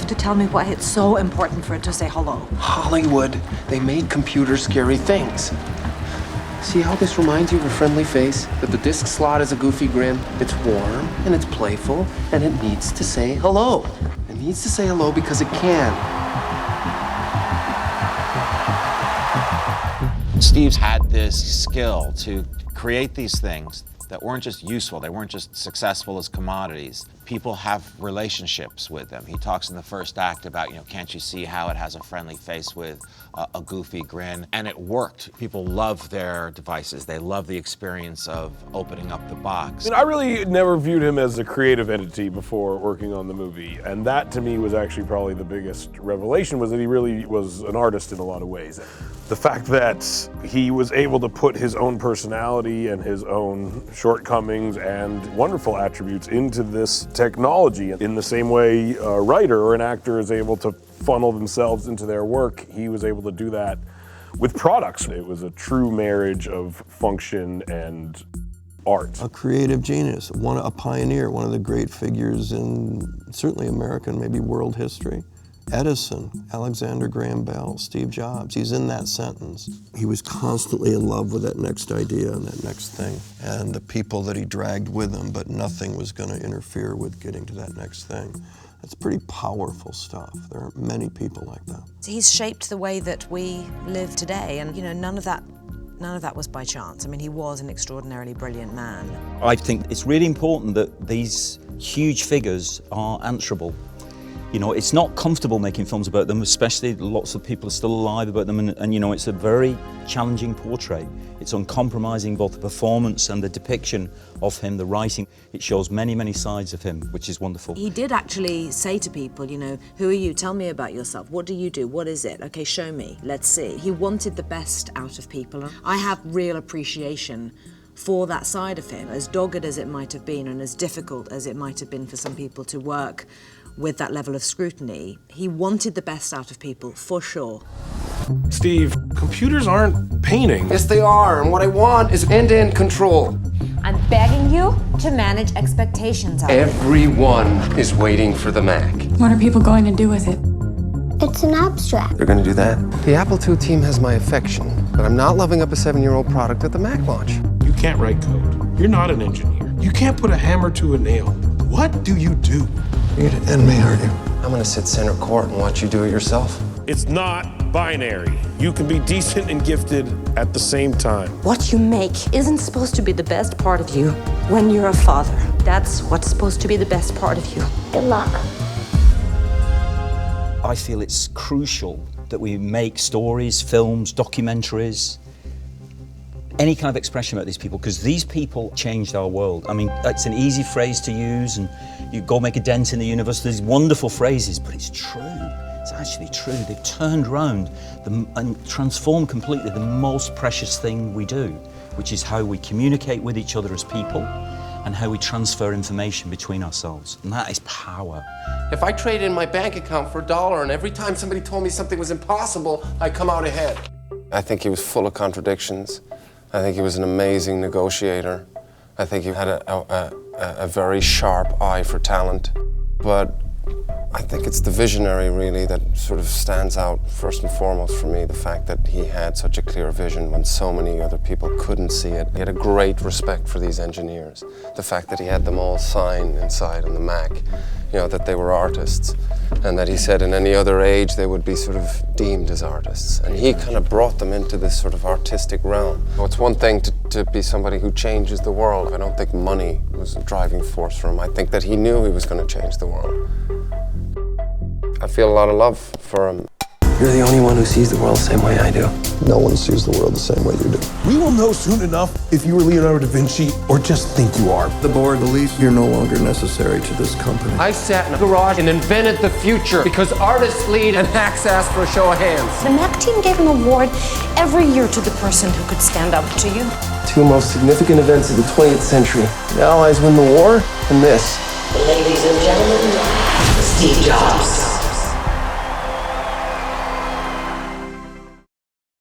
have to tell me why it's so important for it to say hello. Hollywood, they made computers scary things. See how this reminds you of a friendly face? That the disc slot is a goofy grin. It's warm, and it's playful, and it needs to say hello. It needs to say hello because it can. Steve's had this skill to create these things that weren't just useful, they weren't just successful as commodities. People have relationships with them. He talks in the first act about, can't you see how it has a friendly face with a goofy grin? And it worked. People love their devices. They love the experience of opening up the box. I really never viewed him as a creative entity before working on the movie. And that to me was actually probably the biggest revelation, was that he really was an artist in a lot of ways. The fact that he was able to put his own personality and his own shortcomings and wonderful attributes into this technology. In the same way a writer or an actor is able to funnel themselves into their work, he was able to do that with products. It was a true marriage of function and art. A creative genius, a pioneer, one of the great figures in certainly American, maybe world history. Edison, Alexander Graham Bell, Steve Jobs, he's in that sentence. He was constantly in love with that next idea and that next thing, and the people that he dragged with him, but nothing was going to interfere with getting to that next thing. That's pretty powerful stuff. There aren't many people like that. He's shaped the way that we live today, and none of that was by chance. I mean, he was an extraordinarily brilliant man. I think it's really important that these huge figures are answerable. It's not comfortable making films about them, especially lots of people are still alive about them, and it's a very challenging portrait. It's uncompromising, both the performance and the depiction of him, the writing. It shows many, many sides of him, which is wonderful. He did actually say to people, who are you? Tell me about yourself. What do you do? What is it? Okay, show me. Let's see. He wanted the best out of people. I have real appreciation for that side of him, as dogged as it might have been and as difficult as it might have been for some people to work with that level of scrutiny. He wanted the best out of people, for sure. Steve, computers aren't painting. Yes, they are, and what I want is end-to-end control. I'm begging you to manage expectations. Everyone is waiting for the Mac. What are people going to do with it? It's an abstract. They're gonna do that? The Apple II team has my affection, but I'm not loving up a 7-year-old product at the Mac launch. You can't write code. You're not an engineer. You can't put a hammer to a nail. What do you do? You're gonna end me, aren't you? I'm gonna sit center court and watch you do it yourself. It's not binary. You can be decent and gifted at the same time. What you make isn't supposed to be the best part of you when you're a father. That's what's supposed to be the best part of you. Good luck. I feel it's crucial that we make stories, films, documentaries, any kind of expression about these people, because these people changed our world. I mean, it's an easy phrase to use, and you go make a dent in the universe. There's wonderful phrases, but it's true. It's actually true. They've turned around and transformed completely the most precious thing we do, which is how we communicate with each other as people and how we transfer information between ourselves. And that is power. If I trade in my bank account for $1 and every time somebody told me something was impossible, I come out ahead. I think he was full of contradictions. I think he was an amazing negotiator. I think he had a very sharp eye for talent. But I think it's the visionary, really, that sort of stands out first and foremost for me. The fact that he had such a clear vision when so many other people couldn't see it. He had a great respect for these engineers. The fact that he had them all sign inside on the Mac, that they were artists. And that he said in any other age they would be sort of deemed as artists. And he kind of brought them into this sort of artistic realm. It's one thing to be somebody who changes the world. I don't think money was a driving force for him. I think that he knew he was going to change the world. I feel a lot of love for him. You're the only one who sees the world the same way I do. No one sees the world the same way you do. We will know soon enough if you were Leonardo da Vinci or just think you are. The board believes you're no longer necessary to this company. I sat in a garage and invented the future because artists lead and hacks ask for a show of hands. The Mac team gave an award every year to the person who could stand up to you. Two most significant events of the 20th century. The Allies win the war, and this. Ladies and gentlemen, Steve Jobs.